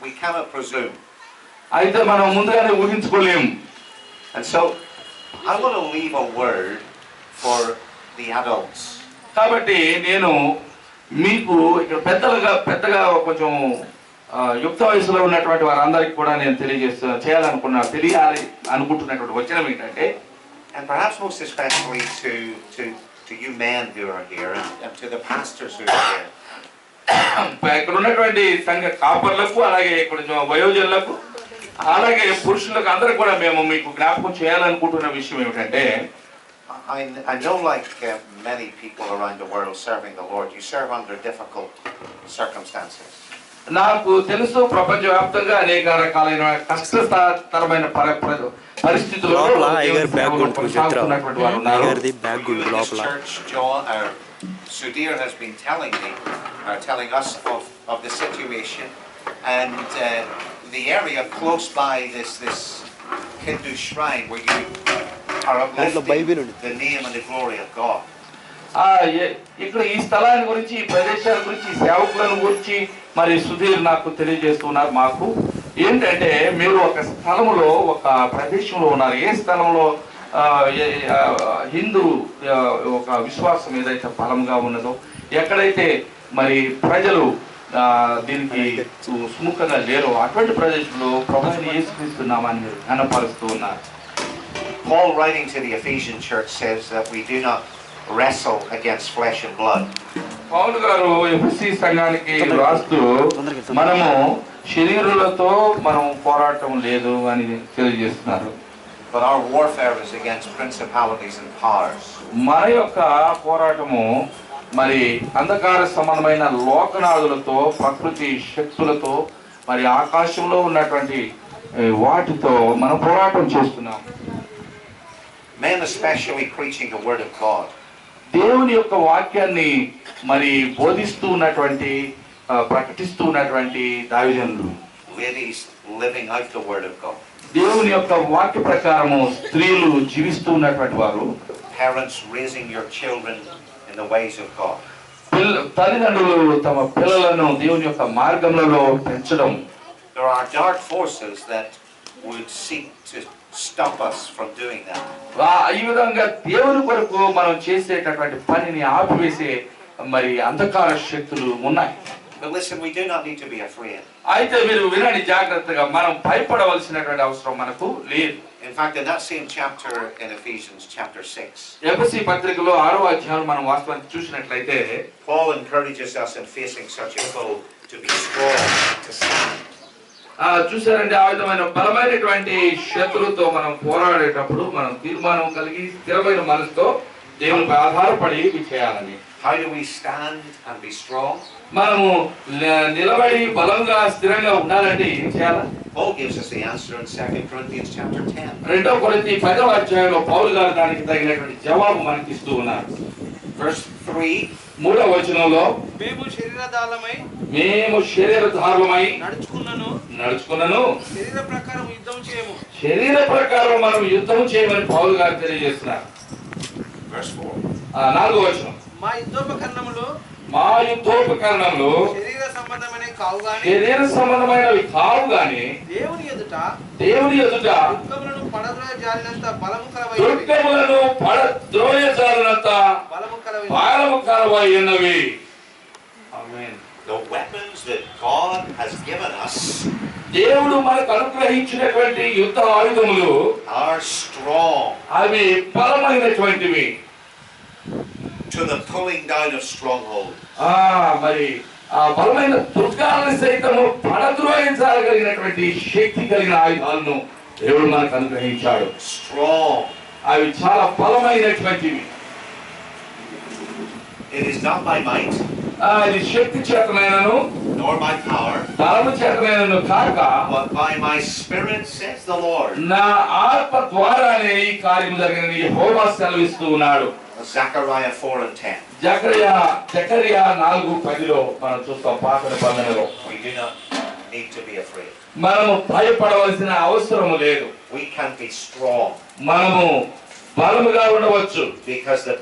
we cannot presume. అయితే మనం ముందుగానే ఊహించుకోలేము. And so I want to leave a word for the adults. కాబట్టి నేను మీకు ఇక్కడ పెద్దగా కొంచెం యుక్త వయసులో ఉన్నటువంటి వారందరికీ కూడా నేను తెలియాలి అనుకుంటున్నటువంటి వచనం ఏంటంటే, and perhaps most especially to you men who are here and to the pastors who are here. ఇక్కడ ఉన్నటువంటి సంఘ కాపర్లకు, అలాగే కొంచెం వయోజనులకు, అలాగే పురుషులకు అందరికి కూడా మేము మీకు జ్ఞాపకం చేయాలనుకుంటున్న విషయం ఏమిటంటే, I know like many people around the world serving the Lord, you serve under difficult circumstances. నాకు తెలుసు ప్రపంచవ్యాప్తంగా అనేక రకాలైన కష్టతరమైన పరిస్థితుల్లో Sudhir has been telling us of the situation, and the area close by this Hindu shrine where you are uplifting the name and the glory of God. ఇక్కడ ఈ స్థలాన్ని గురించి, ఈ ప్రదేశాల గురించి, సేవకులను గురించి మరి సుధీర్ నాకు తెలియజేస్తున్నారు. మాకు ఏంటంటే, మీరు ఒక స్థలంలో, ఒక ప్రదేశంలో ఉన్నారు. ఏ స్థలంలో హిందూ ఒక విశ్వాసం ఏదైతే బలంగా ఉన్నదో, ఎక్కడైతే మరి ప్రజలు దీనికి సుముఖంగా లేరో అటువంటి ప్రదేశంలో ప్రభువుని యేసుక్రీస్తు నామాన్ని మీరు ఘనపరుస్తూ ఉన్నారు. Paul, writing to the Ephesian church, says that we do not wrestle against flesh and blood. పౌలు గారు ఎఫెసీ సంఘానికి రాస్తూ మనము శరీరులతో మనం పోరాటం లేదు అని తెలియజేస్తున్నారు. But our warfare is against principalities and powers. మన యొక్క పోరాటము మరి అంధకార సంబంధమైన లోకనాదులతో, ప్రకృతి శక్తులతో, మరి ఆకాశంలో ఉన్నటువంటి వాటితో మనం పోరాటం చేస్తున్నాం. Men especially preaching the word of God. దేవుని యొక్క వాక్యాన్ని మరి బోధిస్తూ ఉన్నటువంటి, ప్రకటిస్తూ ఉన్నటువంటి దైవజనులు. Ladies living out the word of God. దేవుని యొక్క వాక్య ప్రకారము స్త్రీలు జీవిస్తూ ఉన్నటువంటి వారు. Parents raising your children in the ways of God. తల్లిదండ్రులు తమ పిల్లలను దేవుని యొక్క మార్గంలో పెంచడం. There are dark forces that would seek to stop us from doing that. ఈ విధంగా దేవుని కొరకు మనం చేసేటటువంటి పనిని ఆపివేసే మరి అంధకార శక్తులు ఉన్నాయి. But listen, we do not need to be afraid. అయితే మీరు వినండి జాగ్రత్తగా, మనం భయపడవలసినటువంటి అవసరం మనకు లేదు. In fact, in that same chapter in Ephesians chapter 6, ఎఫెసీ పత్రికలో 6వ అధ్యాయం మనం వాస్తవానికి చూసినట్లయితే, Paul encourages us in facing such a foe to be strong, to stand. చూసారండి, ఆ విధమైన బలమైనటువంటి శత్రువుతో మనం పోరాడేటప్పుడు మనం తీర్మానం కలిగి స్థిరమైన మనసుతో దేవునిపై ఆధారపడి చేయాలని. How do we stand and be strong? మనము నిలబడి బలంగా స్థిరంగా ఉండాలంటే ఏం చేయాలి? Paul gives us the answer in 2 Corinthians chapter 10. 2 కొరింథీ 10వ అధ్యాయంలో పౌలు గారు దానికి తగినటువంటి జవాబు మనకి ఇస్తూ ఉన్నారు. Verse 3, 3వ వచనంలో, మేము శరీరధారులమై నడుచుకున్నను శరీర ప్రకారం యుద్ధం చేయము. శరీర ప్రకారం మనం యుద్ధం చేయమని పౌలు గారు తెలియజేస్తున్నారు. verse 4. 4వ వచనం, మా యుద్ధోపకరణములు శరీర సంబంధమైనవి కావు గాని దేవుని ఎదుట దుర్గములను పడద్రోయజాలినంత బలము కలవైనవి. Amen. The weapons that God has given us, దేవుడు మనకు అనుగ్రహించినటువంటి యుద్ధ ఆయుధములు are strong. అవి బలమైనటువంటివి. To the pulling down of strongholds. మరి ఆ బలమైన దుర్గాలను సైతము పడద్రోయించగలిగినటువంటి శక్తి కలిగిన ఆయుధాలను దేవుడు మనకు అనుగ్రహించాడు. Strong. అవి చాలా బలమైనటువంటివి. It is not by might, ఇది శక్తి చేతనైనను nor by power, బలము చేతనైనను కాక, but by my spirit, says the Lord. నా ఆత్మ ద్వారానే ఈ కార్యం జరిగిన యెహోవా సెలవిస్తూ ఉన్నాడు. Zechariah 4:10. జకరియా 4:10లో మనం చూస్తాం పాత నిబంధనలో. We do not need to be afraid. మనము భయపడవలసిన అవసరం లేదు. We can be strong. మనము బలముగా ఉండవచ్చు. Because the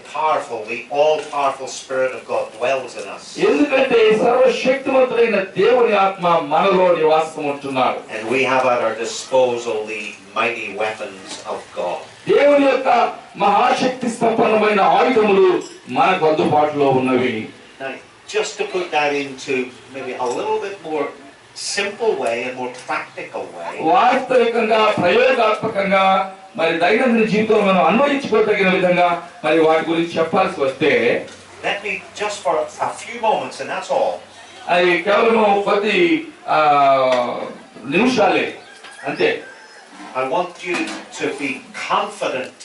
all-powerful Spirit of God dwells in us. ఎందుకంటే సర్వశక్తిమంతుడైన దేవుని ఆత్మ మనలో నివాసం ఉంటున్నాడు. And we have at our disposal the mighty weapons of God. దేవుని యొక్క మహాశక్తి సంపన్నమైన ఆయుధములు మనకు అందుబాటులో ఉన్నవి. Now, just to put that into maybe a little bit more simple way and more practical way. వాస్తవికంగా ప్రయోగాత్మకంగా మరి దైనందిన జీవితంలో మనం అన్వయించుకోదగిన విధంగా మరి వాటి గురించి చెప్పాల్సి వస్తే, Let me just for a few moments, and that's all. అది కేవలం కొద్ది నిమిషాలే అంతే. I want you to be confident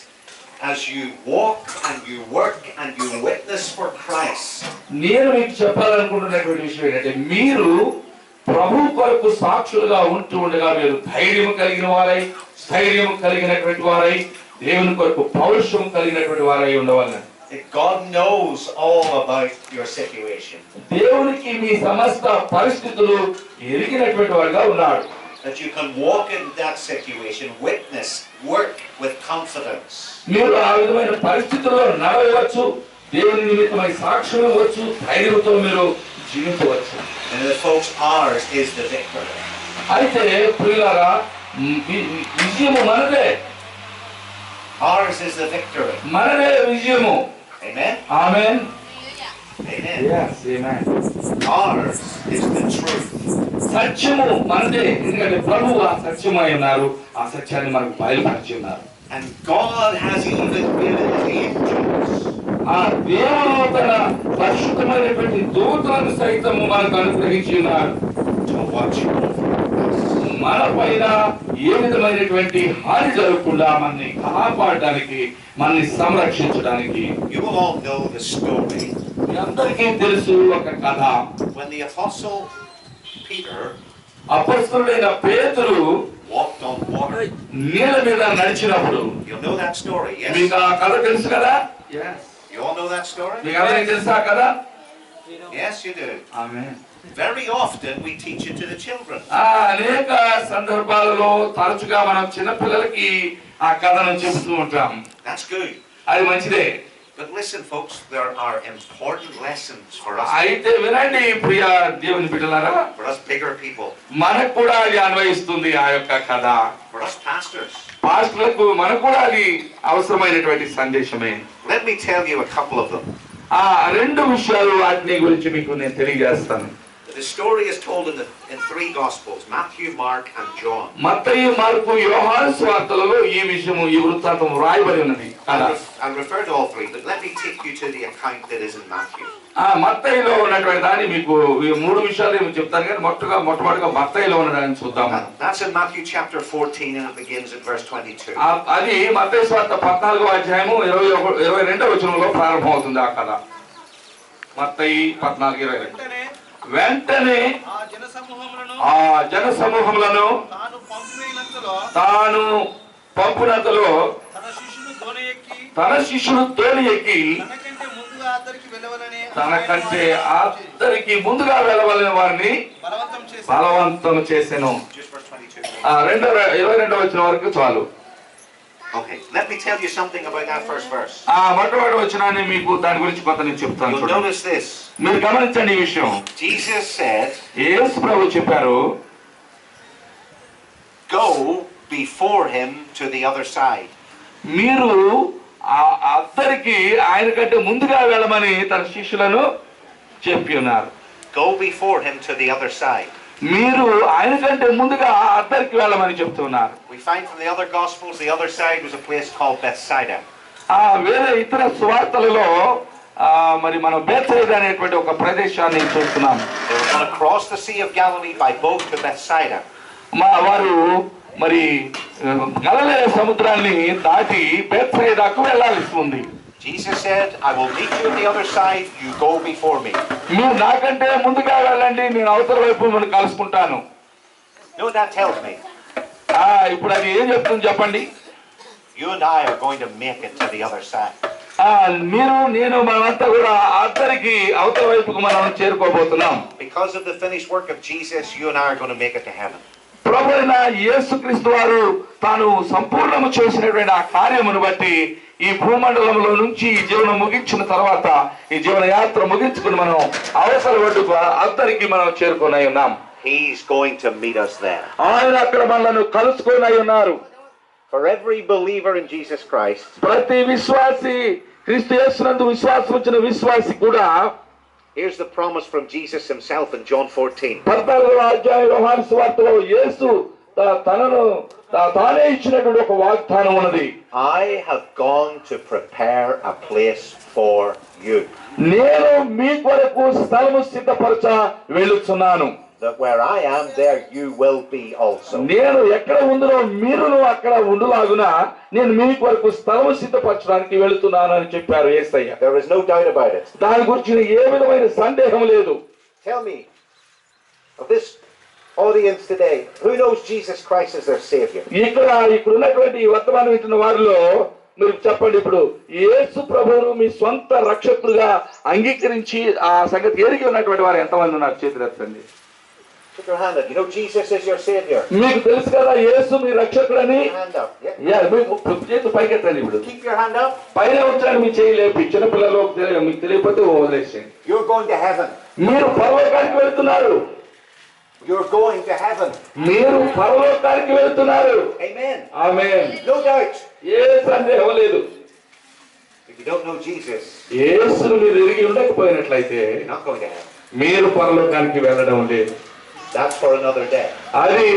as you walk and you work and you witness for Christ. నేను మీకు చెప్పాలనుకుంటున్నటువంటి విషయం ఏంటంటే, మీరు ప్రభు కొరకు సాక్షులుగా ఉంటూ ఉండగా మీరు ధైర్యం కలిగిన వారై, స్థైర్యం కలిగినటువంటి వారై, దేవుని కొరకు పౌరుషం కలిగినటువంటి వారై ఉండవాలి. God knows all about your situation. దేవునికి మీ సమస్త పరిస్థితులు ఎరిగినటువంటి వాడుగా ఉన్నాడు. That you can walk in that situation, witness, work with confidence. మీరు ఆ విధమైన పరిస్థితుల్లో నడవవచ్చు, దేవుని నిమిత్తమై సాక్ష్యం ఇవ్వచ్చు, ధైర్యంతో మీరు జీవించవచ్చు. And the folks, ours is the victory. అయితే ప్రియులారా, విజయము మనదే. Ours is the victory. మనదే విజయము. Amen. Amen. Amen. Yes, amen. Ours is the truth. సత్యము మనదే, ఎందుకంటే ప్రభువు ఆ సత్యమై ఉన్నారు, ఆ సత్యాన్ని మనకు బయలుపరిచి ఉన్నారు. And God has even given the angels. ఆ దేవుడు తన పరిశుద్ధమైనటువంటి దూతలను సైతము మనకు అనుగ్రహించి ఉన్నారు. To watch over us. మన పైన ఏ విధమైనటువంటి హాని జరగకుండా మనని కాపాడడానికి, మనని సంరక్షించడానికి. You will all know the story. మీ అందరికీ తెలుసు ఒక కథ. When the apostle Peter అపొస్తలుడైన పేతురు walked on water. నీళ్ళ మీద నడిచినప్పుడు, You know that story, yes? మీకు ఆ కథ తెలుసు కదా? You all know that story? మీకు అందరికీ తెలుసా కదా? Yes, you do. Amen. Very often we teach it to the children. అనేక సందర్భాలలో తరచుగా మనం చిన్నపిల్లలకి ఆ కథను చెబుతూ ఉంటాం. That's good. అది మంచిదే. But listen, folks, there are important lessons for us. అయితే వినండి ప్రియ దేవుని బిడ్డలారా, For us bigger people. మనకు కూడా అది అన్వయిస్తుంది ఆ యొక్క కథ. For us pastors. పాస్టర్లకు మనకు కూడా అది అవసరమైనటువంటి సందేశమే. Let me tell you a couple of them. ఆ రెండు విషయాలు వాటిని గురించి మీకు నేను తెలియజేస్తాను. The story is told in three Gospels, Matthew, Mark, and John. Mattayi, mark, యోహాను సువార్తలలో ఈ విషయము, ఈ వృత్తాంతం రాయబడి ఉన్నది. I'll refer to all three, but let me take you to the account that is in Matthew. మత్తయిలో ఉన్నటువంటి దాన్ని మీకు ఈ మూడు విషయాలు ఏమో చెప్తాను, కానీ మొట్టమొదటిగా మత్తయిలో ఉన్నదాన్ని చూద్దాం. That's in Matthew chapter 14 and it begins at verse 22. అది మత్తయి సువార్త 14వ అధ్యాయము 22వ వచనంలో ప్రారంభమవుతుంది ఆ కథ. మత్తయి 14:22. వెంటనే ఆ జన సమూహములను తాను పంపినంతలో తన శిష్యుడు తోలి ఎక్కి తనకంటే అందరికి ముందుగా వెళ్ళవలసిన వారిని బలవంతం చేసెను. 22వ వచనం వరకు చాలు. Okay, let me tell you something about that first verse. మొట్టమొదటి వచనాన్ని మీకు దాని గురించి కొంత నేను చెప్తాను. You'll notice this. మీరు గమనించండి ఈ విషయం. Jesus said, యేసు ప్రభు చెప్పారు, go before him to the other side. మీరు అందరికి ఆయన కంటే ముందుగా వెళ్ళమని తన శిష్యులను చెప్పి ఉన్నారు. Go before him to the other side. మీరు ఆయన కంటే ముందుగా అందరికి వెళ్ళమని చెప్తున్నారు. We find from the other Gospels the other side was a place called Bethsaida. వేరే ఇతర సువార్తలలో మరి మనం బెత్సైదా అనేటువంటి ఒక ప్రదేశాన్ని చూస్తున్నాం. They were going to cross the Sea of Galilee by boat to Bethsaida. వారు మరి గలిలయ సముద్రాన్ని దాటి బెత్సైదాకు వెళ్ళాల్సి ఉంది. Jesus said, I will meet you on the other side, you go before me. మీరు నాకంటే ముందుగా వెళ్ళండి, నేను అవతల వైపు మనం కలుసుకుంటాను. No, that tells me. ఇప్పుడు అది ఏం చెప్తుంది చెప్పండి? You and I are going to make it to the other side. మీరు నేను మనమంతా కూడా అందరికి అవతల వైపుకు మనం చేరుకోబోతున్నాం. Because of the finished work of Jesus, you and I are going to make it to heaven. ప్రభువైన యేసుక్రీస్తు వారు తాను సంపూర్ణము చేసినటువంటి ఆ కార్యమును బట్టి ఈ భూమండలంలో నుంచి ఈ జీవనం ముగించిన తర్వాత ఈ జీవన యాత్ర ముగించుకుని మనం అవసర ఒడ్డుకు అద్దరికి మనం చేరుకొని ఉన్నాం. He's going to meet us there. ఆయన అక్కడ మనల్ని కలుసుకొని ఉన్నారు. For every believer in Jesus Christ, ప్రతి విశ్వాసి, క్రీస్తు యేసునందు విశ్వాసం ఉంచిన విశ్వాసి కూడా, here's the promise from Jesus himself in John 14. 14వ అధ్యాయం యోహాను సువార్తలో యేసు తనను తానే ఇచ్చినటువంటి ఒక వాగ్దానం ఉన్నది. I have gone to prepare a place for you. నేను మీ కొరకు స్థలము సిద్ధపరచ వెళ్ళుచున్నాను. That where I am, there you will be also. నేను ఎక్కడ ఉందునో మీరును అక్కడ ఉండులాగున నేను మీ కొరకు స్థలము సిద్ధపరచడానికి వెళుతున్నాను అని చెప్పారు యేసయ్య. There is no doubt about it. దాని గురించి ఏ విధమైన సందేహం లేదు. Tell me, of this audience today, who knows Jesus Christ as their Savior? ఇక్కడ ఉన్నటువంటి వర్తమానం వింటున్న వారిలో మీరు చెప్పండి, ఇప్పుడు యేసు ప్రభువును మీ సొంత రక్షకుడుగా అంగీకరించి ఆ సంగతి ఎరిగి ఉన్నటువంటి వారు ఎంతమంది ఉన్నారు? చేతులు ఎత్తండి. Put your hand up. You know Jesus is your Savior. మీకు తెలుసు కదా యేసు మీ రక్షకుడని. Hand up. Yeah. చేతులు పైకెత్తండి. ఇప్పుడు Keep your hand up. పైన ఉంచండి. మీ చేయి లేపి. చిన్నపిల్లలు మీకు తెలియకపోతే వదిలేసేయండి. You're going to heaven. మీరు పరలోకానికి వెళ్తున్నారు. You're going to heaven. మీరు పరలోకానికి వెళ్తున్నారు. Amen. ఆమేన్. No doubt. ఏ సందేహం లేదు. If you don't know Jesus, యేసును మీరు ఎరిగి ఉండకపోయినట్లయితే you're not going to heaven. మీరు పరలోకానికి వెళ్ళడం లేదు. That's for another day. అది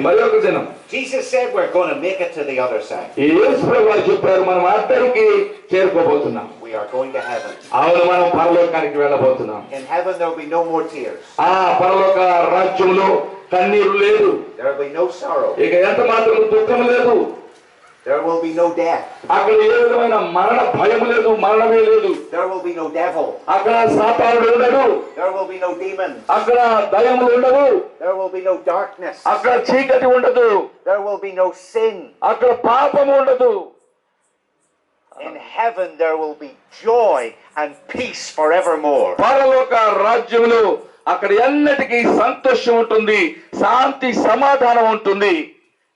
మరొక దినం. Jesus said we're going to make it to the other side. యేసు ప్రభువు చెప్పారు మనం అద్దరికి చేరుకోబోతున్నాం. We are going to heaven. అవును, మనం పరలోకానికి వెళ్ళబోతున్నాం. In heaven there will be no more tears. ఆ పరలోక రాజ్యంలో కన్నీరు లేదు. There will be no sorrow. ఇక ఎంత మాత్రం దుఃఖం లేదు. There will be no death. అక్కడ ఏ విధమైన మరణ భయం లేదు, మరణమే లేదు. There will be no devil. అక్కడ సాతానుడు ఉండడు. There will be no demons. అక్కడ దయ్యములు ఉండవు. There will be no darkness. అక్కడ చీకటి ఉండదు. There will be no sin. అక్కడ పాపము ఉండదు. In heaven there will be joy and peace forevermore. పరలోక రాజ్యములో అక్కడ ఎన్నటికీ సంతోషం ఉంటుంది, శాంతి సమాధానం ఉంటుంది.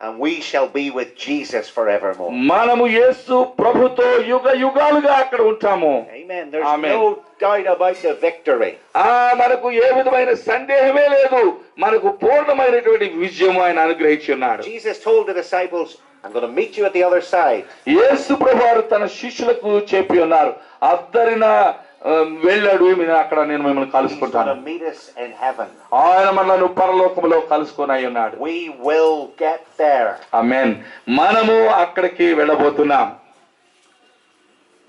And we shall be with Jesus forevermore. మనము యేసు ప్రభుతో యుగ యుగాలుగా అక్కడ ఉంటాము. Amen. There's no doubt about the victory. మనకు ఏ విధమైన సందేహమే లేదు. మనకు పూర్ణమైనటువంటి విజయం ఆయన అనుగ్రహించున్నాడు. Jesus told the disciples, I'm going to meet you at the other side. యేసు ప్రభువారు తన శిష్యులకు చెప్పి ఉన్నారు, అద్దరిన వెళ్ళాడు, అక్కడ నేను మిమ్మల్ని కలుసుకుంటాను. ఆయన మనల్ని పరలోకములో కలుసుకొని ఉన్నాడు. We will get there. ఆమేన్. మనము అక్కడికి వెళ్ళబోతున్నాం.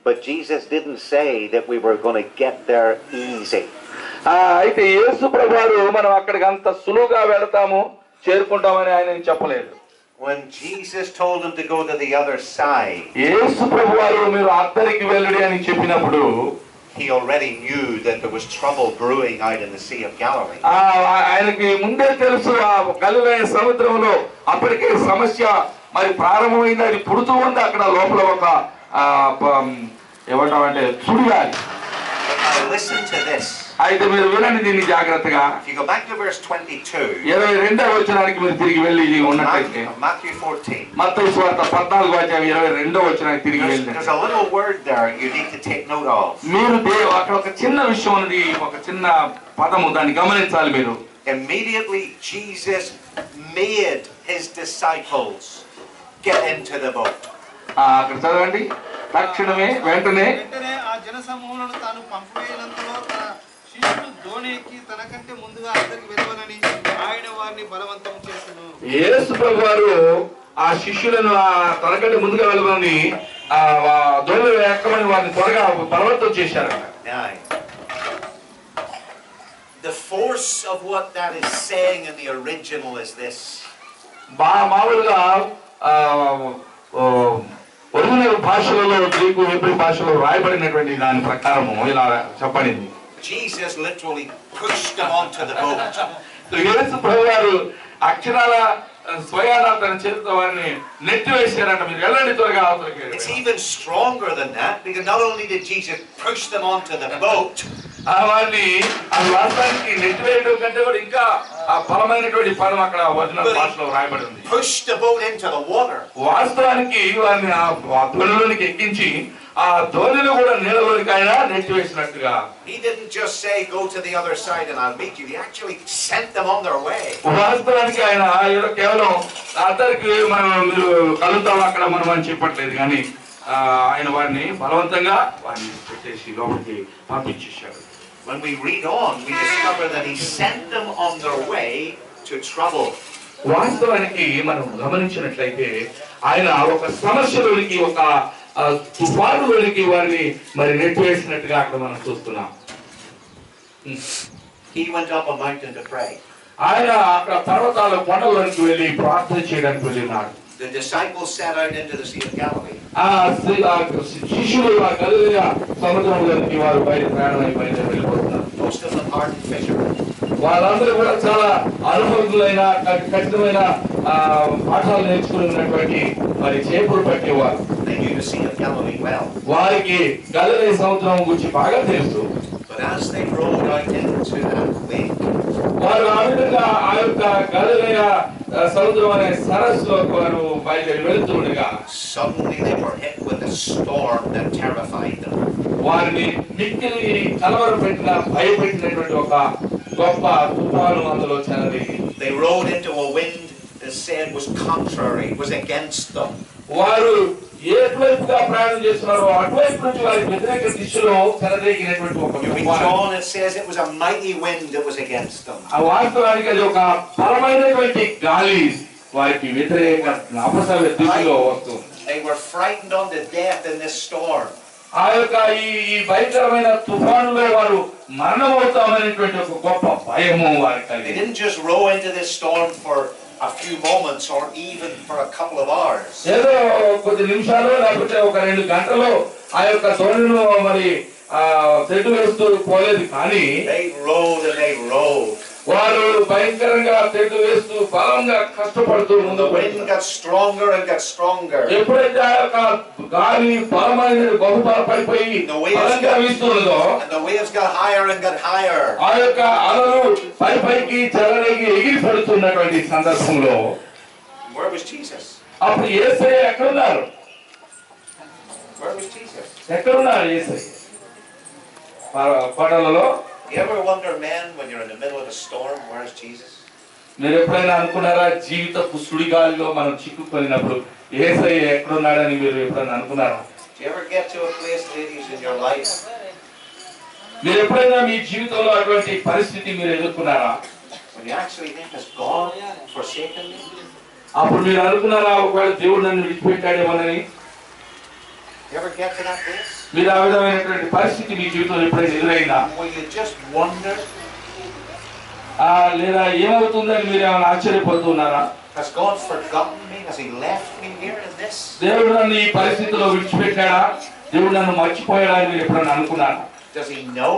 But Jesus didn't say that we were going to get there easy. అయితే యేసు ప్రభువారు మనం అక్కడికి అంత సులువుగా వెళతాము, చేరుకుంటామని ఆయన చెప్పలేదు. When Jesus told him to go to the other side, యేసు ప్రభువారు మీరు అద్దరికి వెళ్ళండి అని చెప్పినప్పుడు he already knew that there was trouble brewing out in the Sea of Galilee. ఆయనకి ముందే తెలుసు ఆ గలిలయ సముద్రంలో అప్పటికే సమస్య మరి ప్రారంభమైంది, అది పుడుతూ ఉంది అక్కడ లోపల ఒక ఏమంటామంటే సుడిగాలి. Listen to this. అయితే మీరు వినండి దీన్ని జాగ్రత్తగా. If you go back to verse 22, 22వ వచనానికి మీరు తిరిగి వెళ్ళి ఉన్నట్లయితే Matthew 14. మత్తయి సువార్త 14వ అధ్యాయం 22వ వచనానికి తిరిగి వెళ్ళండి. There's a little word there you need to take note of. మీరు అక్కడ ఒక చిన్న విషయం ఉంది, ఒక చిన్న పదము, దాన్ని గమనించాలి మీరు. Immediately Jesus made his disciples get into the boat. అక్కడ చదవండి. తక్షణమే వెంటనే ఆ జన సమూహములను తాను పంపివేయనంతలో తన శిష్యులు దోణి ఎక్కి తనకంటే ముందుగా అందరికి వెళ్ళవలని ఆయన వారిని బలవంతం చేసెను. యేసు ప్రభువారు ఆ శిష్యులను తనకంటే ముందుగా వెళ్ళమని దోణిలో ఎక్కమని వారిని త్వరగా బలవంతం చేశారట. The force of what that is saying in the original is this. మామూలుగా ఒరిజినల్ భాషలలో, గ్రీకు, హెబ్రీ భాషలో రాయబడినటువంటి దాని ప్రకారము ఇలా చెప్పబడింది. Jesus literally pushed them onto the boat. యేసు ప్రభువారు అక్షరాల స్వయాన తన చేతితో వారిని నెట్టివేశారంట, మీరు వెళ్ళండి త్వరగా అవతలికి. It's even stronger than that, because not only did Jesus push them onto the boat, వారిని ఆ వాస్తవానికి నెట్టివేయడం కంటే కూడా ఇంకా ఆ బలమైనటువంటి పదం అక్కడ ఒరిజినల్ భాషలో రాయబడి ఉంది. Push the boat into the water. వాస్తవానికి వారిని ఆ ధోనిలోనికి ఎక్కించి ఆ ధోనిలో కూడా నీళ్ళలోనికి ఆయన నెట్టివేసినట్టుగా. He didn't just say go to the other side and I'll meet you. He actually sent them on their way. వాస్తవానికి ఆయన ఏదో కేవలం అతనికి మీరు కలుద్దాం అక్కడ మనం అని చెప్పట్లేదు, కానీ ఆయన వారిని బలవంతంగా వారిని పెట్టేసి లోపలికి పంపించేశాడు. When we read on, we discover that he sent them on their way to trouble. వాస్తవానికి మనం గమనించినట్లయితే ఆయన ఒక సమస్యలోనికి, ఒక తుఫానులోనికి వారిని మరి నెట్టివేసినట్టుగా అక్కడ మనం చూస్తున్నాం. He went up a mountain to pray. ఆయన అక్కడ పర్వతాల కొండలోనికి వెళ్ళి ప్రార్థన చేయడానికి వెళ్ళినాడు. The disciples set out into the Sea of Galilee. శిష్యులు ఆ గలిలయ సముద్రంలోనికి వారు బయట ప్రయాణమై వెళ్ళిపోతున్నారు. Most of them hardened fishermen. వాళ్ళందరూ కూడా చాలా అనుభవజ్ఞులైన కఠినమైన పాఠాలు నేర్చుకున్నటువంటి మరి చేపలు పట్టేవారు. They knew the Sea of Galilee well. వారికి గలిలయ సముద్రం గురించి బాగా తెలుసు. But as they rowed out into that lake, వారు ఆ విధంగా ఆ యొక్క గలిలయ సముద్రం అనే సరస్సులో వారు బయలుదేరి వెళ్తుండగా suddenly they were hit with a storm that terrified them. వారిని మిక్కిలి కలవరపెట్టిన భయపెట్టినటువంటి ఒక గొప్ప తుఫాను అందులో చెలరేగింది. They rode into a wind that said was contrary, was against them. వారు ఎటువైపుగా ప్రయాణం చేస్తున్నారో అటువైపు నుంచి వారికి వ్యతిరేక దిశలో చెలరేగినటువంటి ఒక John, it says it was a mighty wind that was against them. ఆ వాస్తవానికి అది ఒక బలమైనటువంటి గాలి వారికి వ్యతిరేక అపసవ్య దిశలో వస్తుంది. They were frightened unto death in this storm. ఆ యొక్క ఈ భయంకరమైన తుఫానులో వారు మరణమవుతామనేటువంటి ఒక గొప్ప భయము వారికి They కలిగింది. didn't just row into this storm for a few moments or even for a couple of hours. ఏదో కొద్ది నిమిషాలు లేకపోతే ఒక 2 గంటలు ఆ యొక్క ధోనిను మరి తెడ్డు వేస్తూ పోలేదు, కానీ They rowed and they rowed. వారు భయంకరంగా తెడ్డు వేస్తూ బలంగా కష్టపడుతూ And the wind got stronger and got stronger. ఎప్పుడైతే ఆ యొక్క గాలి బలమైన బహుబల పడిపోయి బలంగా వీస్తున్నదో And the waves got higher and got higher. ఆ యొక్క అలలు పైకి చెలరేగి ఎగిరి పడుతున్నటువంటి సందర్భంలో Where was Jesus? అప్పుడు యేసయ్య ఎక్కడున్నారు? Where was Jesus? ఎక్కడున్నారు యేసయ్య? పడవలలో. You ever wonder, man, when you're in the middle of a storm, where's Jesus? మీరు ఎప్పుడైనా అనుకున్నారా జీవితపు సుడిగాలిలో మనం చిక్కుకొనినప్పుడు యేసయ్య ఎక్కడున్నాడని మీరు ఎప్పుడైనా అనుకున్నారా? Do you ever get to a place, ladies, in your life మీరు ఎప్పుడైనా మీ జీవితంలో అటువంటి పరిస్థితి మీరు ఎదుర్కొన్నారా? when you actually think, has God forsaken me? అప్పుడు మీరు అనుకున్నారా ఒకవేళ దేవుడు నన్ను విడిచిపెట్టాడేమోనని? You ever get to that place? మీరు ఆ విధమైనటువంటి పరిస్థితి మీ జీవితంలో ఎప్పుడైనా ఎదురైందా? When you just wonder, లేదా ఏమవుతుందని మీరు ఏమైనా ఆశ్చర్యపోతున్నారా? has God forgotten me? Has He left me here in this? దేవుడు నన్ను ఈ పరిస్థితిలో విడిచిపెట్టాడా? దేవుడు నన్ను మర్చిపోయాడా అని మీరు ఎప్పుడైనా అనుకున్నారా? Does He know?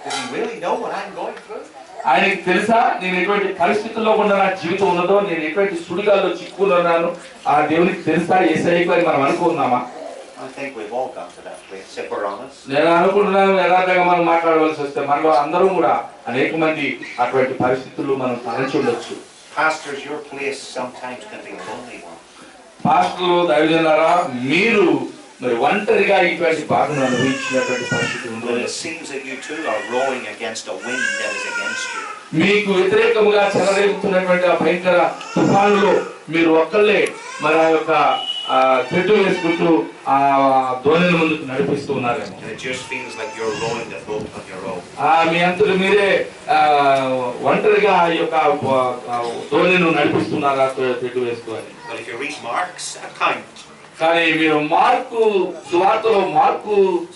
Does He really know what I'm going through? ఆయనకి తెలుసా నేను ఎటువంటి పరిస్థితుల్లో ఉన్న నా జీవితం ఉన్నదో, నేను ఎటువంటి సుడిగాల్లో చిక్కున్నాను, ఆ దేవునికి తెలుసా యేసయ్యకు అని మనం అనుకుంటున్నామా? I think we've all got to that place, if we're honest. నేను అనుకుంటున్నాను యథార్థంగా మనం మాట్లాడవలసి వస్తే మనలో అందరూ కూడా అనేక మంది అటువంటి పరిస్థితుల్లో మనం తలచి ఉండొచ్చు. Pastors, your place sometimes can be a lonely one. పాస్టర్లు దైవజనులారా మీరు మరి ఒంటరిగా ఇటువంటి బాధను అనుభవించినటువంటి పరిస్థితి But ఉంది. it seems that you too are rowing against a wind that is against you. మీకు వ్యతిరేకముగా చెలరేగుతున్నటువంటి ఆ భయంకర తుఫానులో మీరు ఒక్కళ్ళే మరి ఆ యొక్క తెడ్డు వేసుకుంటూ ఆ ధోనిని ముందుకు నడిపిస్తూ ఉన్నారేమో. And it just feels like you're rowing the boat on your own. మీ అంతలు మీరే ఒంటరిగా ఈ యొక్క ధోనిని నడిపిస్తున్నారా తెడ్డు వేసుకొని. But if you read Mark's account, కానీ మీరు మార్కు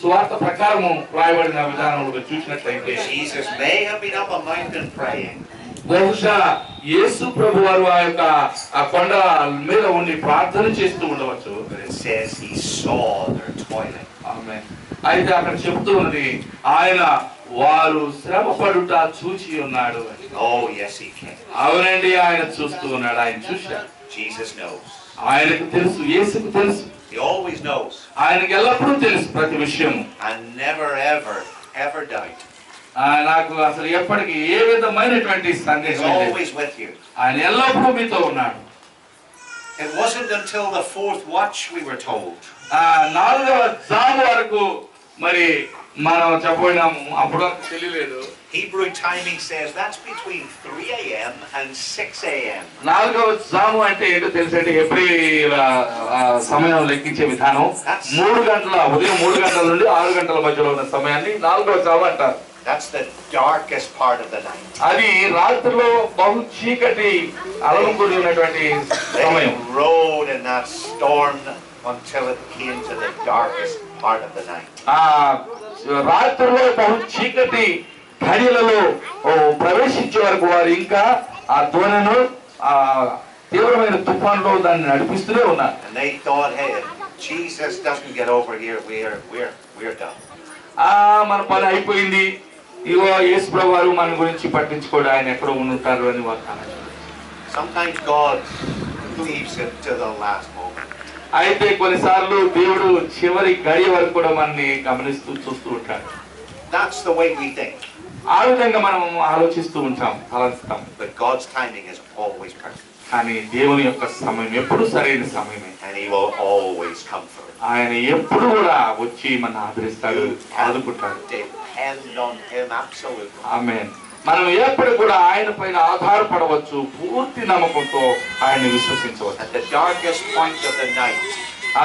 సువార్త ప్రకారం రాయబడిన విధానంలో చూసినట్లయితే Jesus may have been up a mountain praying. బహుశా యేసు ప్రభు వారు ఆ యొక్క ఆ కొండ మీద ఉండి ప్రార్థన చేస్తూ ఉండవచ్చు. But it says he saw their toiling. ఆమేన్. అయితే అక్కడ చెప్తూ ఉన్నది ఆయన వారు శ్రమ పడుట చూచి ఉన్నాడు అని. Oh yes, he can. అవునండి, ఆయన చూస్తూ ఉన్నాడు, ఆయన చూశాడు. Jesus knows. ఆయనకు తెలుసు, యేసుకు తెలుసు, He always knows. ఆయనకు ఎల్లప్పుడూ తెలుసు ప్రతి విషయం. And never ever doubt నాకు అసలు ఎప్పటికీ ఏ విధమైనటువంటి He's సందేహం లేదు. always with you. ఆయన ఎల్లప్పుడూ మీతో ఉన్నాడు. It wasn't until the 4th watch we were told. 4వ జాము వరకు మరి మనం చెప్పబోయినాము, అప్పుడు తెలియలేదు. Hebrew timing says that's between 3 a.m. and 6 a.m. 4వ జాము అంటే ఏంటో తెలుసండి, హెబ్రీ సమయం లెక్కించే విధానం 3 గంటల ఉదయం 3 గంటల నుండి 6 గంటల మధ్యలో ఉన్న సమయాన్ని 4వ జాము అంటారు. That's the darkest part of the night. అది రాత్రిలో బహు చీకటి అలముకుని ఉన్నటువంటి సమయం. They rode in that storm until it came to the darkest part of the night. రాత్రిలో బహు చీకటి ఘడియలలో ప్రవేశించే వరకు వారు ఇంకా ఆ ధ్వనిను ఆ తీవ్రమైన తుఫాన్లో దాన్ని నడిపిస్తూనే ఉన్నారు. And they thought, hey, if Jesus doesn't get over here, we're done. మన పని అయిపోయింది, ఇగో యేసు ప్రభువు వారు మన గురించి పట్టించుకోడు, ఆయన ఎక్కడో ఉంటారు అని వారు. Sometimes God leaves it to the last moment. అయితే కొన్నిసార్లు దేవుడు చివరి గడియ వరకు కూడా మనల్ని గమనిస్తూ చూస్తూ ఉంటాడు. That's the way we think. ఆ విధంగా మనం ఆలోచిస్తూ ఉంటాం, ఆలోచిస్తాం. But God's timing is always perfect. కానీ దేవుని యొక్క సమయం ఎప్పుడు సరైన సమయమే. And He will always come through. ఆయన ఎప్పుడు కూడా వచ్చి మన ఆదరిస్తాడు, ఆదుకుంటాడు. Depend on Him absolutely. ఆమేన్. మనం ఎప్పుడు కూడా ఆయన పైన ఆధారపడవచ్చు, పూర్తి నమ్మకంతో ఆయన్ని విశ్వసించవచ్చు. At the darkest point of the night,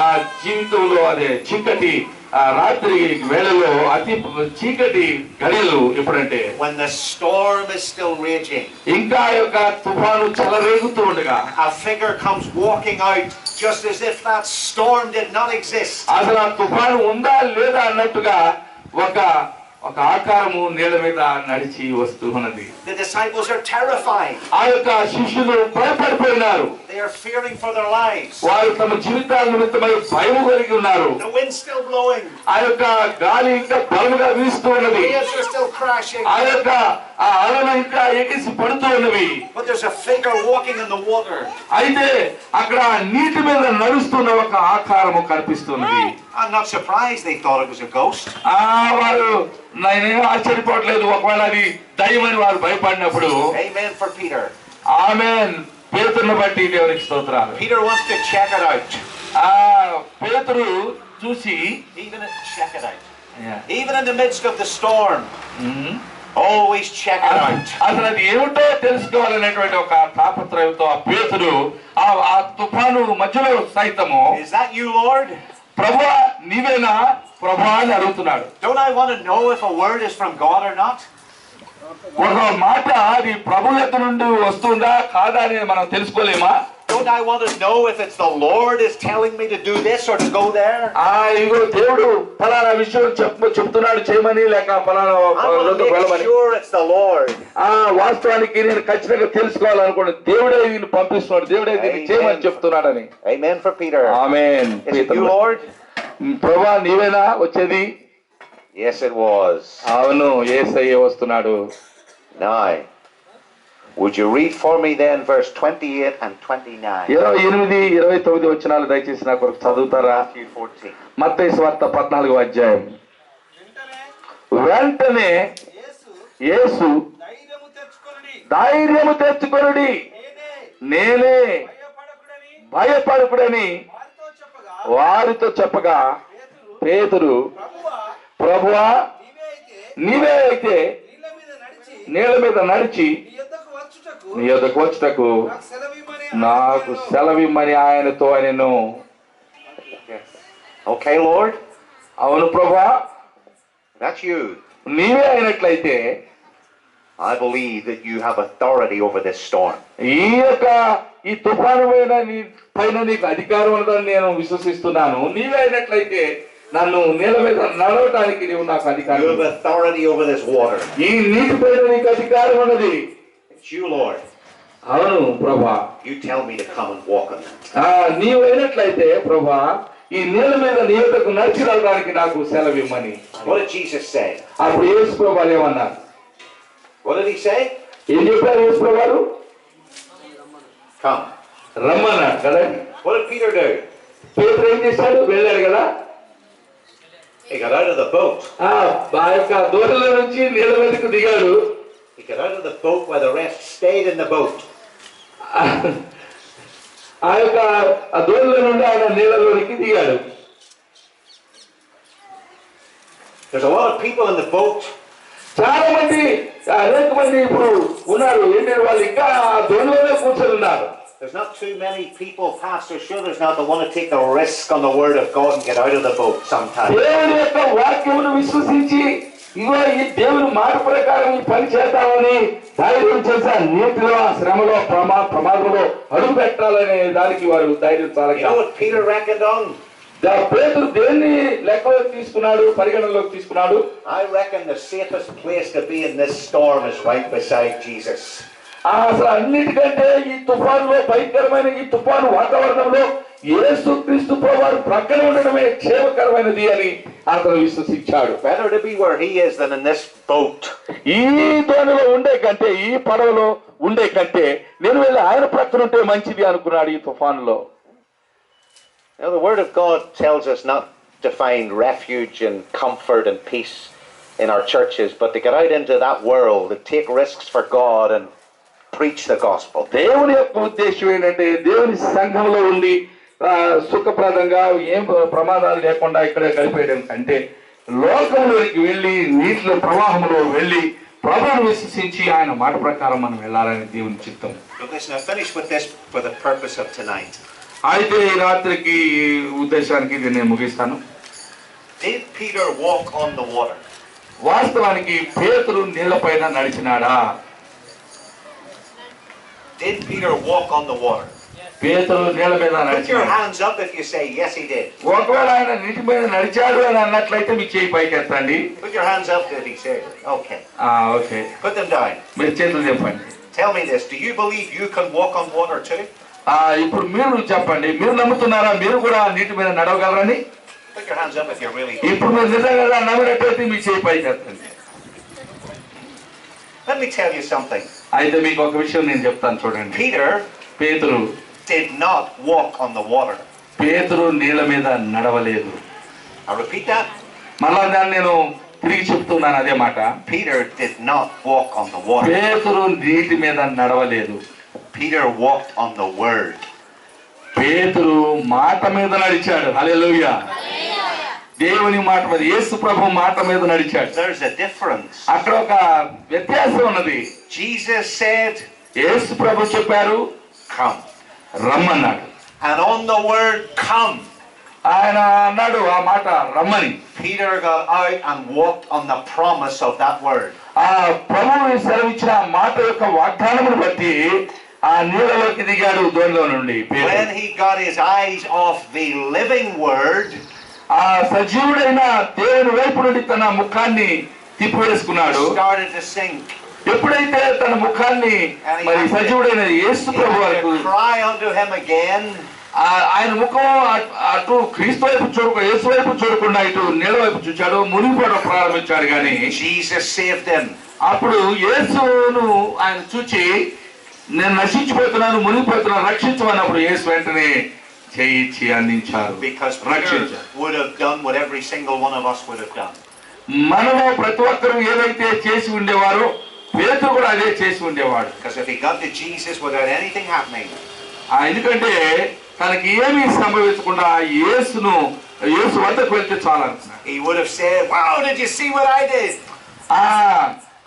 ఆ జీవితంలో అదే చీకటి రాత్రి వేళలో అతి చీకటి గడియలు ఎప్పుడంటే when the storm is still raging, ఇంకా యొక్క తుఫాను చెలరేగుతూ ఉండగా a figure comes walking out just as if that storm did not exist. అసలు ఆ తుఫాను ఉందా లేదా అన్నట్టుగా ఒక ఆకారము నీళ్ళ మీద నడిచి వస్తూ ఉన్నది. The disciples are terrified. ఆ యొక్క శిష్యులు భయపడిపోయినారు. They are fearing for their lives. వారు తమ జీవితాల నిమిత్తమై భయం కలిగి ఉన్నారు. The wind's still blowing. ఆ యొక్క గాలి ఇంకా బలముగా వీస్తూ ఉన్నది. The waves are still crashing. ఆ యొక్క ఆ అలలు ఇంకా ఎగిసి పడుతూ ఉన్నవి. But there's a figure walking in the water. అయితే అక్కడ నీటి మీద నడుస్తున్న ఒక ఆకారము కనిపిస్తున్నది. I'm not surprised they thought it was a ghost. వారు నేనేం ఆశ్చర్యపోవట్లేదు, ఒకవేళ అది దయ్యమని వారు భయపడినప్పుడు. Amen for Peter. ఆమేన్. పేతురును బట్టి దేవునికి స్తోత్రాలు. Peter wants to check it out. పేతురు చూసి Check it out. Even in the midst of the storm, always check it out. అసలు అది ఏమిటో తెలుసుకోవాలనేటువంటి ఒక తాపత్రయంతో ఆ పేతురు ఆ తుఫాను మధ్యలో సైతము, Is that you, Lord? ప్రభువా నీవేనా ప్రభువా అని అడుగుతున్నాడు. Don't I want to know if a word is from God or not? ఒక మాట అది ప్రభు యొక్క నుండి వస్తుందా కాదా అని మనం తెలుసుకోలేమా? Don't I want to know if it's the Lord is telling me to do this or to go there? ఇగో దేవుడు ఫలానా విషయం చెప్తున్నాడు చేయమని, లేక ఫలానా వెళ్ళమని. Sure it's the Lord. వాస్తవానికి నేను ఖచ్చితంగా తెలుసుకోవాలనుకోండి, దేవుడే దీన్ని పంపిస్తున్నాడు, దేవుడే దీన్ని చేయమని చెప్తున్నాడని. Amen for Peter. Amen. Is it you, Lord? ప్రభువా నీవేనా వచ్చేది? Yes, it was. అవును, యేసయ్య వస్తున్నాడు. Now, would you read for me then verse 28 and 29? 28, 29 వచనాలు దయచేసి నాకు చదువుతారా? Matthew 14. మత్తయి సువార్త 14వ అధ్యాయం. వెంటనే యేసు ధైర్యము తెచ్చుకొనుడి, నేనే భయపడకుడని వారితో చెప్పగా పేతురు, ప్రభువా నీవే అయితే నీళ్ళ మీద నడిచి నీ యొద్దకు వచ్చుటకు నాకు సెలవిమ్మని ఆయనతో అనెను. Okay, Lord? అవును ప్రభువా, That's you. నీవే అయినట్లయితే I believe that you have authority over this storm. ఈ తుఫాను పైన నీకు అధికారం ఉన్నదని నేను విశ్వసిస్తున్నాను. నీవే అయినట్లయితే నన్ను నీళ్ళ మీద నడవటానికి నీవు నాకు అధికారం. You have authority over this water. ఈ నీటి పైన నీకు అధికారం ఉన్నది. It's you, Lord. అవును ప్రభా. You tell me to come and walk on them. నీవు అయినట్లయితే ప్రభా ఈ నీళ్ళ మీద నీ యొద్దకు నడిచి రావడానికి నాకు సెలవిమ్మని. What did Jesus say? అప్పుడు యేసు ప్రభువు ఏమన్నారు? What did he say? ఏం చెప్పారు యేసు ప్రభువు? Come. రమ్మన్నాడు కదా. What did Peter do? పేతురు ఏం చేశాడు? వెళ్ళాడు కదా. He got out of the boat. ఆ యొక్క దోణిలో నుంచి నీళ్ళ మీదకు దిగాడు. He got out of the boat while the rest stayed in the boat. ఆ యొక్క దోణిలో నుండి ఆయన నీళ్ళలోనికి దిగాడు. There's a lot of people in the boat. చాలా మంది అనేక మంది ఇప్పుడు ఉన్నారు. ఏంటంటే వాళ్ళు ఇంకా దోణిలోనే కూర్చొని ఉన్నారు. There's not too many people, Pastor, sure there's not, that want to take the risk on the word of God and get out of the boat sometimes. దేవుని యొక్క వాక్యమును విశ్వసించి ఇగో ఈ దేవుని మాట ప్రకారం ఈ పని చేద్దామని ధైర్యం చేసా నీటిలో శ్రమలో ప్రమాదంలో అడుగు పెట్టాలనే దానికి వారు ధైర్యం You know చాలక what Peter reckoned on? పేతురు దేన్ని లెక్కలోకి తీసుకున్నాడు, పరిగణలోకి తీసుకున్నాడు? I reckon the safest place to be in this storm is right beside Jesus. అసలు అన్నిటికంటే ఈ తుఫానులో, భయంకరమైన ఈ తుఫాను వాతావరణంలో యేసు క్రీస్తు ప్రభువారు ప్రక్కన ఉండడమే క్షేమకరమైనది అని అతను విశ్వసించాడు. Better to be where he is than in this boat. ఈ దోణిలో ఉండే కంటే, ఈ పడవలో ఉండే కంటే నేను వెళ్ళి ఆయన ప్రక్కన ఉంటే మంచిది అనుకున్నాడు ఈ తుఫానులో. Now the word of God tells us not to find refuge and comfort and peace in our churches, but to get out into that world and take risks for God and preach the gospel. దేవుని యొక్క ఉద్దేశం ఏంటంటే దేవుని సంఘంలో ఉండి సుఖప్రదంగా ఏం ప్రమాదాలు లేకుండా ఇక్కడ గడిపేయడం కంటే లోకంలోకి వెళ్ళి నీటిలో ప్రవాహంలో వెళ్ళి ప్రభువును విశ్వసించి ఆయన మాట ప్రకారం మనం వెళ్ళాలని దేవుని చిత్తం. Listen, I finish with this for the purpose of tonight. అయితే ఈ రాత్రికి ఉద్దేశానికి నేను ముగిస్తాను. Did Peter walk on the water? వాస్తవానికి పేతురు నీళ్లపైన నడిచినాడా? Did Peter walk on the water? పేతురు నీళ్ల మీద Put your నడిచినాడు. hands up if you say yes he did. ఒకవేళ ఆయన నీటి మీద నడిచాడు అని అన్నట్లయితే మీ చేయి పైకెత్తండి. Put your hands up if he said it. Okay. Okay, Put them down. మీరు చేతులు చెప్పండి. Tell me this. Do you believe you can walk on water too? ఇప్పుడు మీరు చెప్పండి, మీరు నమ్ముతున్నారా మీరు కూడా నీటి మీద నడవగలరని? Put your hands up if you really ఇప్పుడు మీరు నిజంగా నమ్మినట్లయితే మీ చేయి పైకెత్తండి. Let me tell you something. అయితే మీకు ఒక విషయం నేను చెప్తాను చూడండి. Peter పేతురు did not walk on the water. పేతురు నీళ్ళ మీద నడవలేదు. I repeat that. మళ్ళా దాన్ని నేను తిరిగి చెప్తున్నాను అదే మాట. Peter did not walk on the water. పేతురు నీటి మీద నడవలేదు. Peter walked on the word. పేతురు మాట మీద నడిచాడు. హల్లెలూయా. దేవుని మాట మీద, యేసు ప్రభు మాట మీద నడిచాడు. There's a difference. అక్కడ ఒక వ్యత్యాసం ఉన్నది. Jesus said, యేసు ప్రభు చెప్పారు come. రమ్మన్నాడు. And on the word come, ఆయన అన్నాడు ఆ మాట రమ్మని. Peter got out and walked on the promise of that word. ఆ ప్రభువు సెలవిచ్చిన మాట యొక్క వాగ్దానమును బట్టి ఆ నీళ్ళలోకి దిగాడు దోణిలో నుండి. When he got his eyes off the living word, ఆ సజీవుడైన దేవుని వైపు నుండి తన ముఖాన్ని తిప్పివేసుకున్నాడు. started to sink. ఎప్పుడైతే తన ముఖాన్ని మరి సజీవుడైన యేసు ప్రభు వరకు Cry unto him again. ఆయన ముఖం అటు క్రీస్తు వైపు చూడకుండా, యేసు వైపు చూడకుండా ఇటు నీళ్ళ వైపు చూచాడు, మునిగిపోవడం ప్రారంభించాడు. కానీ Jesus saved him. అప్పుడు యేసును ఆయన చూచి నేను నశించిపోతున్నాను, మునిగిపోతున్నాను, రక్షించమన్నప్పుడు యేసు వెంటనే చేయించి అందించారు. Because Peter would have done what every single one of us would have done. మనలో ప్రతి ఒక్కరు ఏదైతే చేసి ఉండేవారో పేతురు కూడా అదే చేసి ఉండేవాడు. Because if he got to Jesus without anything happening, ఎందుకంటే తనకి ఏమీ సంభవించకుండా యేసు వద్దకు వెళ్తే చాలా అనుకున్నాడు. he would have said, wow, did you see what I did?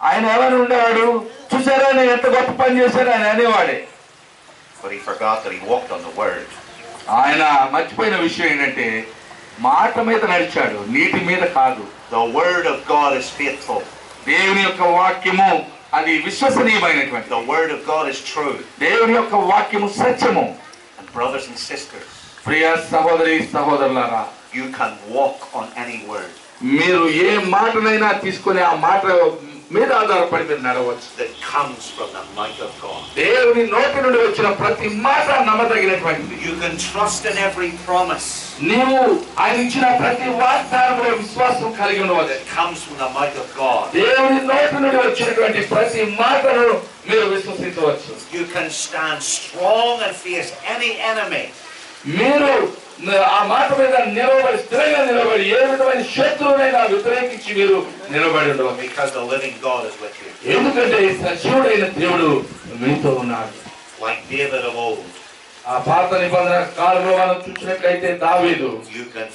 ఆయన ఎవరు ఉండేవాడు, చూసారా నేను ఎంత గొప్ప పని చేశాడు ఆయన అనేవాడే. But he forgot that he walked on the word. ఆయన మర్చిపోయిన విషయం ఏంటంటే మాట మీద నడిచాడు, నీటి మీద కాదు. The word of God is faithful. దేవుని యొక్క వాక్యము అది విశ్వసనీయమైనటువంటి. The word of God is true. దేవుని యొక్క వాక్యము సత్యము. And brothers and sisters, ప్రియ సహోదరి సహోదరులారా, you can walk on any word మీరు ఏ మాటనైనా తీసుకొని ఆ మాట మీద ఆధారపడి మీరు నడవచ్చు. that comes from the mouth of God. దేవుని నోటి నుండి వచ్చిన ప్రతి మాట నమ్మదగినటువంటిది. You can trust in every promise నీవు ఆయన ఇచ్చిన ప్రతి వాగ్దానంలో విశ్వాసం కలిగి ఉండవచ్చు. that comes from the mouth of God. దేవుని నోటి నుండి వచ్చినటువంటి ప్రతి మాటను మీరు విశ్వసించవచ్చు. You can stand strong and face any enemy. మీరు ఆ మాట మీద నిలబడి స్థిరంగా నిలబడి ఏ విధమైన శత్రువునైనా వ్యతిరేకించి మీరు నిలబడి ఉండవాలి. Because the living God is with you. ఎందుకంటే సజీవుడైన దేవుడు మీతో ఉన్నాడు. Like David of old, ఆ పాత నిబంధన కాలంలో మనం చూసినట్లయితే దావీదు you can